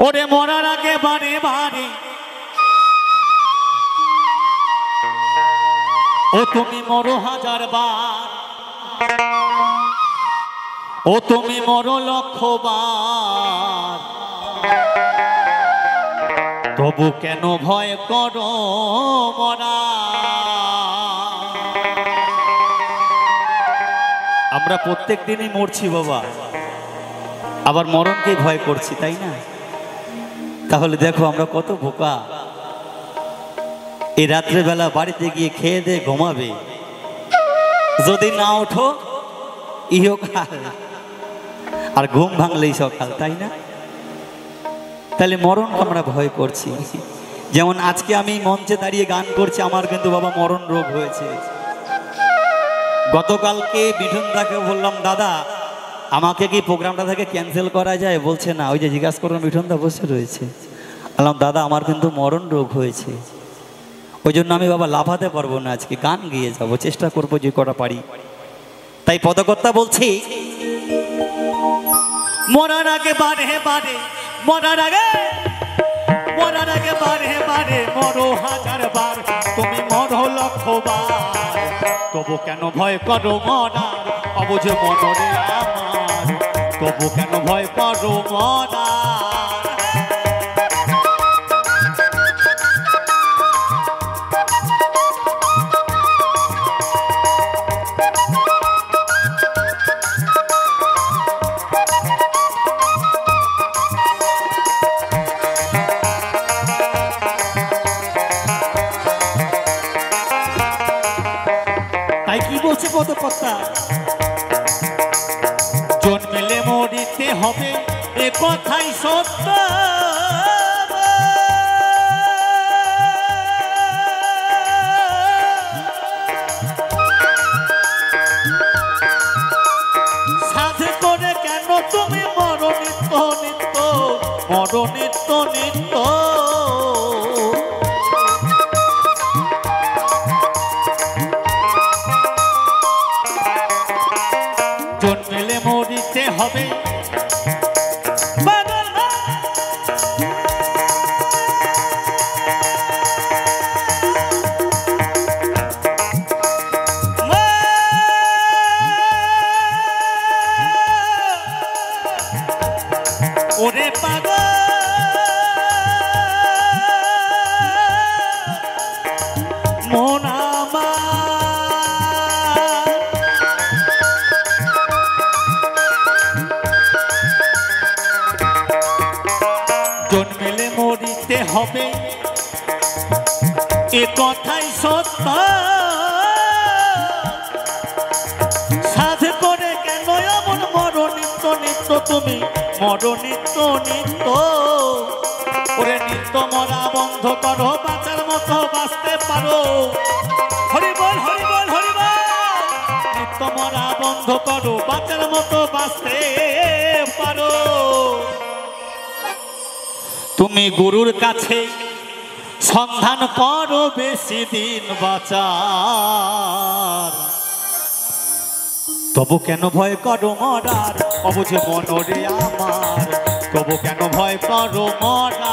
ওরে মরার আগে বারে বারে ও তুমি মরো হাজার বার, ও তুমি মরো লক্ষ বার, তবু কেন ভয় করো মরা। আমরা প্রত্যেক দিনই মরছি বাবা, আবার মরণকে ভয় করছি, তাই না? তাহলে দেখো আমরা কত বোকা। এই রাত্রেবেলা বাড়িতে গিয়ে খেয়ে দিয়ে ঘুমাবে, যদি না ওঠো ইহকাল, আর ঘুম ভাঙলেই সকাল, তাই না? তাহলে মরণ আমরা ভয় করছি। যেমন আজকে আমি মঞ্চে দাঁড়িয়ে গান করছি, আমার কিন্তু বাবা মরণ রোগ হয়েছে। গতকালকে মিঠুনদাকে বললাম, দাদা আমাকে কি প্রোগ্রামটা থেকে ক্যান্সেল করা যায়? বলছে না। ওই যে জিজ্ঞাসা করলাম, মিঠুনদা বসে রয়েছে। বললাম দাদা আমার কিন্তু মরণ রোগ হয়েছে, ওই জন্য আমি বাবা লাফাতে পারবো না, আজকে গান গিয়ে যাবো, চেষ্টা করবো যে কটা পারি। তাই পদকর্তা বলছি, মরার আগে বারে বারে, মরার আগে বারে বারে মরো হাজার বার, তুমি মরো লক্ষ বার, তবু কেন ভয় করো মরার, অবুঝ মনরে আমার, তবু কেন ভয় করো মরার। কথা জন্মেলে মরিতে হবে, এ কথাই সত্য। সাধে করে কেন তুমি মরো নিত্য নিত্য, মরো নিত্য নিত্য। জন্মেলে মরিতে হবে, ওরে পাগল মন আমার, জন্মেলে মরিতে হবে, এ কথাই সত্য। সাধ করে কেন এমন মরো নিত্য নিত্য, তুমি মরো নিত্য নিত্য। ওরে নিত্য মরা বন্ধ করো, বাঁচার মতো বাঁচতে পারো। হরি বল হরি বল হরি বল। নিত্য মরা বন্ধ করো, বাঁচার মতো বাঁচতে পারো। তুমি গুরুর কাছে সন্ধান করো, বেশি দিন বাঁচার, তবু কেন ভয় করো মরার, অবুঝে মনরে আমার, তবু কেন ভয় করো মরার।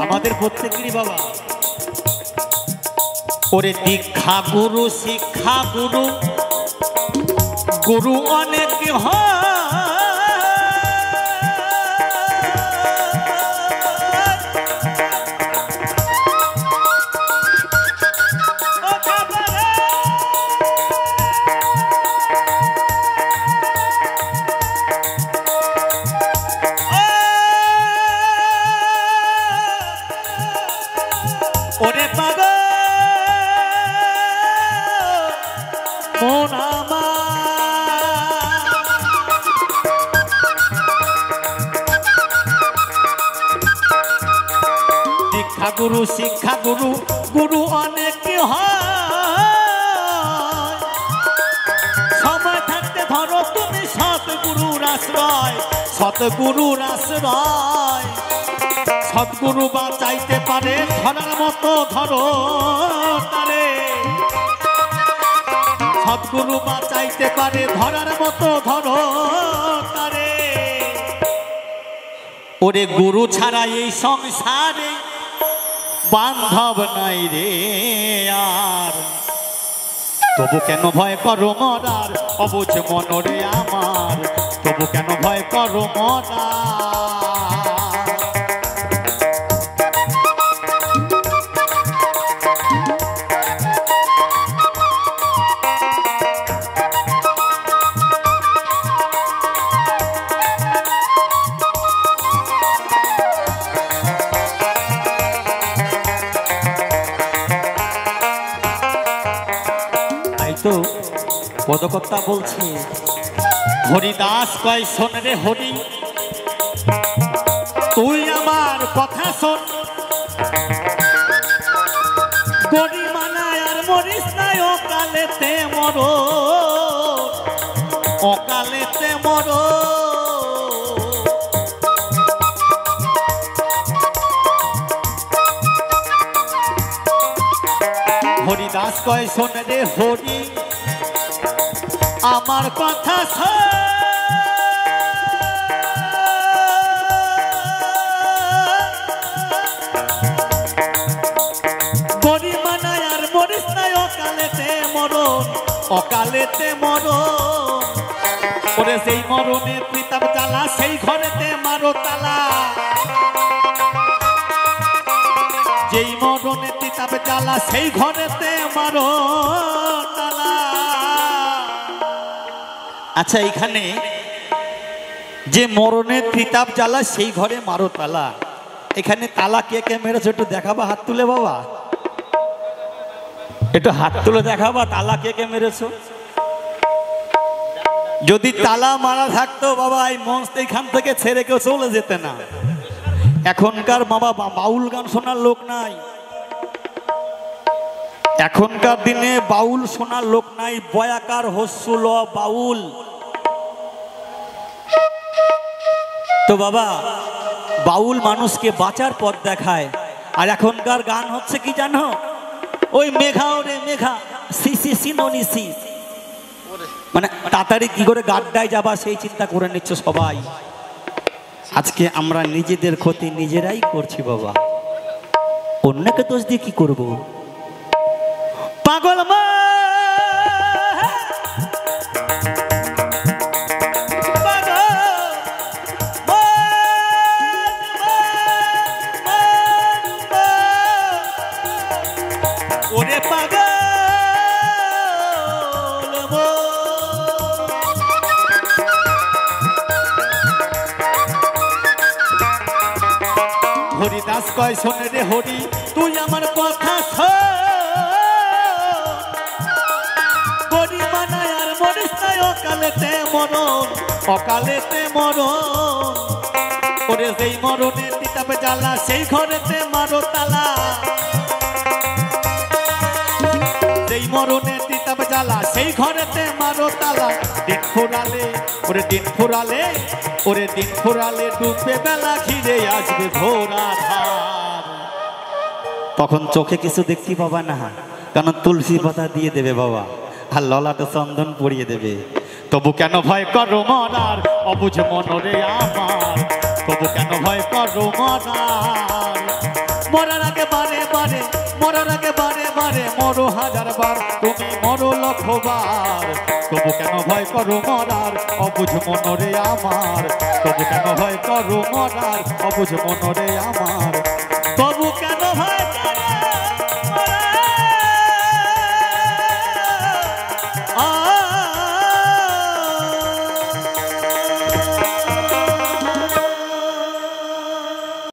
আমাদের প্রত্যেকেরই বাবা ওরে দীক্ষা গুরু শিক্ষা গুরু, গুরু অনেক হয়। ওরে পাগল মন আমার, দীক্ষা গুরু শিক্ষা গুরু, গুরু অনেক হয়। আশ্রয়, সৎগুরুর আশ্রয়। সৎগুরু বা চাইতে পারে ধরার মতো ধরো তারে, সৎগুরু বা চাইতে পারে ধরার মতো ধরো তারে। ওরে গুরু ছাড়া এই সংসারে বান্ধব নাই রে আর, তবু কেন ভয় করো মরার অবুঝ মনরে আমার, তবু কেন ভয় করো মরার। তো পদকর্তা বলছে হরিদাস কয় শোন রে হরি, তুই আমার কথা শোন, গরিমানায় আর মরিস নাই, অকালেতে মরো, অকালেতে মরো। হরিদাস কয় শোন রে হরি, আমার কথা শোন, গরিমানায় আর মরিস নাই, অকালেতে মরণ, অকালেতে মরণ। ওরে সেই মরণে পিতাব জ্বালা, সেই ঘরেতে মারো তালা, যেই মরণে পিতাব জ্বালা, সেই ঘরেতে মারো তালা। আচ্ছা, এখানে যে মরণের পিতাব জ্বালা সেই ঘরে মারো তালা, এখানে তালা কে কে মেরেছো একটু দেখাবা, হাত তুলে বাবা, একটু হাত তুলে দেখাবা তালা কে কে মেরেছো। যদি তালা মারা থাকতো বাবা এই মঞ্চ এখান থেকে ছেড়ে কেউ চলে যেতে না। এখনকার বাবা বাউল গান শোনার লোক নাই, এখনকার দিনে বাউল শোনার লোক নাই, বয়াকার হস্যুল বাউল। তো বাবা বাউল মানুষকে বাঁচার পথ দেখায়, আর এখনকার গান হচ্ছে কি জানো, ওই মেঘা ওরে মেঘা সিসি সিনোনিসি, মানে তাড়াতাড়ি কি করে গাড্ডায় যাবা সেই চিন্তা করে নিচ্ছ সবাই। আজকে আমরা নিজেদের ক্ষতি নিজেরাই করছি বাবা, অন্যকে দোষ দিয়ে কি করবো। পাগল মা ওরে পাগল হরিদাস কয় শোন রে হরি, তুই আমার কথা শোন, গরিমানায় আর মরিস নাই, অকালেতে মরণ, অকালেতে মরণ। ওরে যেই মরণে পিতাব জ্বালা, সেই ঘরেতে মারো তালা, যেই মরণে পিতাব জ্বালা, সেই ঘরেতে মারো তালা। দিন ফুরালে ওরে দিন ফুরালে, ওরে দিন ফুরালে ডুবে বেলা, ঘিরে আসবে ঘোরা ধার। তখন চোখে কিছু দেখতে পাবা না, কারণ তুলসী পাতা দিয়ে দেবে বাবা, আর ললাটে চন্দন পরিয়ে দেবে। তবু কেন ভয় করো মরার অবুঝ মনরে আমার, তবু কেন ভয় করো মরার। মরার আগে বারে বারে, মরার আগে বারে বারে, মরো হাজার বার, তুমি মরো লক্ষ বার। তবু কেন ভয় করো মরার অবুঝ মনরে আমার, তবু কেন ভয় করো মরার অবুঝ মনরে আমার, তবু কেন ভয়